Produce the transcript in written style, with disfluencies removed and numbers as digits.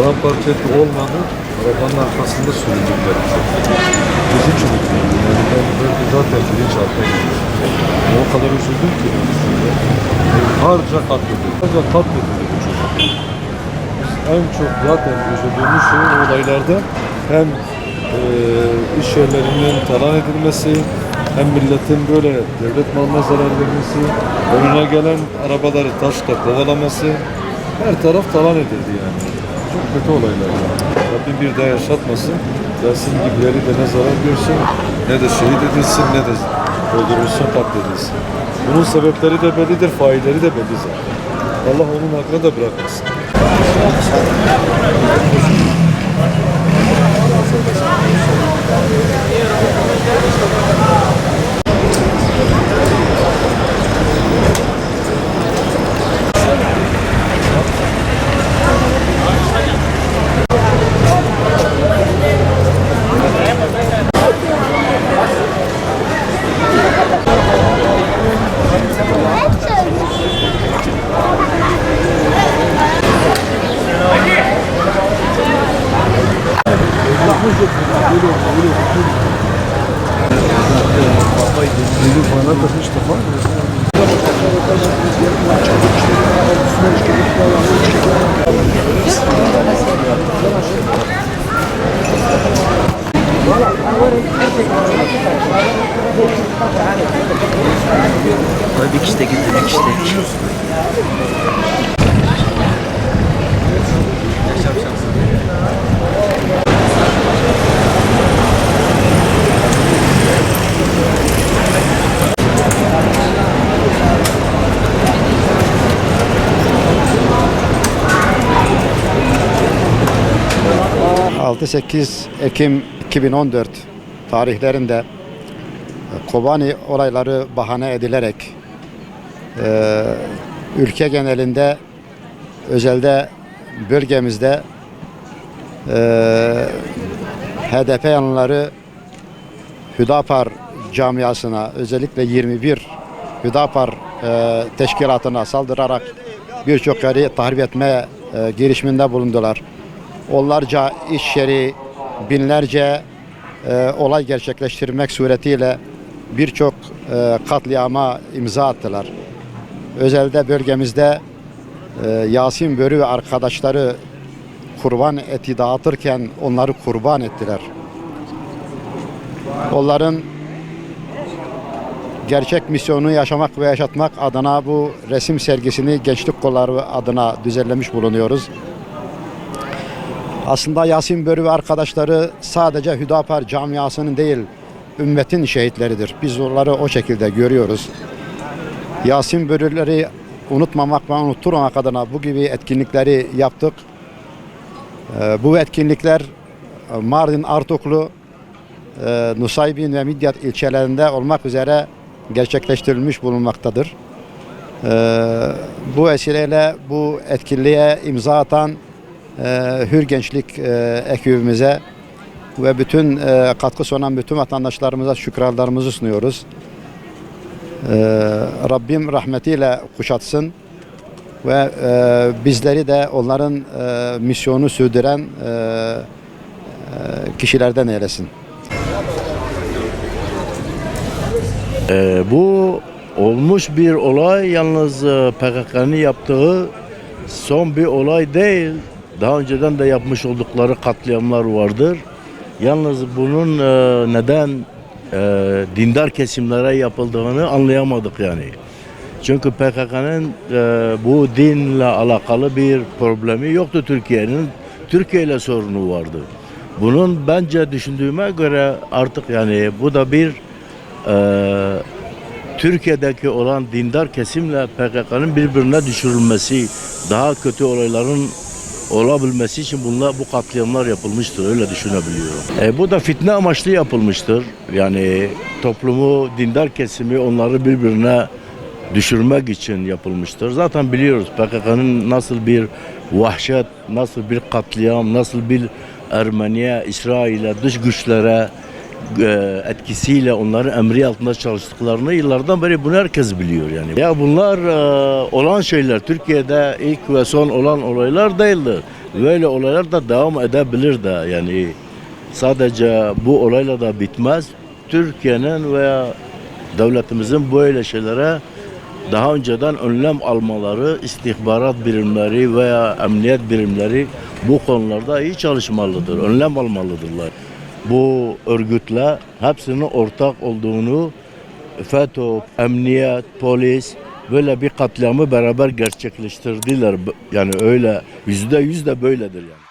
Paramparça olmadı. Arabanın arkasında süründükler. Bizi çürüttüler. Yani ben zaten bilinçaltına gidiyorum. O kadar üzüldüm ki. Harca katledildi. Harca katledildi bu çocuk. Biz en çok zaten üzüldüğümüz şey o olaylarda hem iş yerlerinin talan edilmesi, hem milletin böyle devlet malına zarar vermesi, önüne gelen arabaları taşla kovalaması, her taraf talan edildi yani. Çok kötü olaylar yani. Rabbim bir daha yaşatmasın. Yasin gibileri de ne zarar görsün, ne de şehit edilsin, ne de öldürülsün, katledilsin. Bunun sebepleri de bellidir, failleri de belli zaten. Allah onun hakkını da bırakmasın. Bir kişi de gitti, bir kişi de. Ekim 2014 tarihlerinde Kobani olayları bahane edilerek ülke genelinde, özelde bölgemizde HDP yanlıları Hüdapar camiasına, özellikle 21 Hüdapar teşkilatına saldırarak birçok yeri tahrip etme girişiminde bulundular. Onlarca iş yeri, binlerce olay gerçekleştirmek suretiyle birçok katliama imza attılar. Özelde bölgemizde Yasin Börü ve arkadaşları kurban eti dağıtırken onları kurban ettiler. Onların gerçek misyonunu yaşamak ve yaşatmak adına bu resim sergisini Gençlik Kolları adına düzenlemiş bulunuyoruz. Aslında Yasin Börü ve arkadaşları sadece Hüdapar camiasının değil, ümmetin şehitleridir. Biz onları o şekilde görüyoruz. Yasin Börüleri unutmamak ve unutturmamak adına bu gibi etkinlikleri yaptık. Bu etkinlikler Mardin, Artuklu, Nusaybin ve Midyat ilçelerinde olmak üzere gerçekleştirilmiş bulunmaktadır. Bu vesileyle bu etkinliğe imza atan Hür Gençlik ekibimize ve bütün katkı sunan bütün vatandaşlarımıza şükranlarımızı sunuyoruz. Rabbim rahmetiyle kuşatsın ve bizleri de onların misyonu sürdüren kişilerden eylesin. Bu olmuş bir olay, yalnız PKK'nın yaptığı son bir olay değil. Daha önceden de yapmış oldukları katliamlar vardır. Yalnız bunun neden dindar kesimlere yapıldığını anlayamadık yani. Çünkü PKK'nın bu dinle alakalı bir problemi yoktu Türkiye'nin. Türkiye ile sorunu vardı. Bunun bence düşündüğüme göre artık yani bu da bir Türkiye'deki olan dindar kesimle PKK'nın birbirine düşürülmesi, daha kötü olayların olabilmesi için bu katliamlar yapılmıştır, öyle düşünebiliyorum. Bu da fitne amaçlı yapılmıştır. Yani toplumu, dindar kesimi onları birbirine düşürmek için yapılmıştır. Zaten biliyoruz PKK'nın nasıl bir vahşet, nasıl bir katliam, nasıl bir Ermeniye, İsrail'e, dış güçlere etkisiyle onların emri altında çalıştıklarını yıllardan beri bunu herkes biliyor yani. Ya bunlar olan şeyler, Türkiye'de ilk ve son olan olaylar değildir. Böyle olaylar da devam edebilir de yani sadece bu olayla da bitmez. Türkiye'nin veya devletimizin böyle şeylere daha önceden önlem almaları, istihbarat birimleri veya emniyet birimleri bu konularda iyi çalışmalıdır, önlem almalıdırlar. Bu örgütle hepsinin ortak olduğunu FETÖ, emniyet, polis böyle bir katliamı beraber gerçekleştirdiler. Yani öyle %100 de böyledir yani.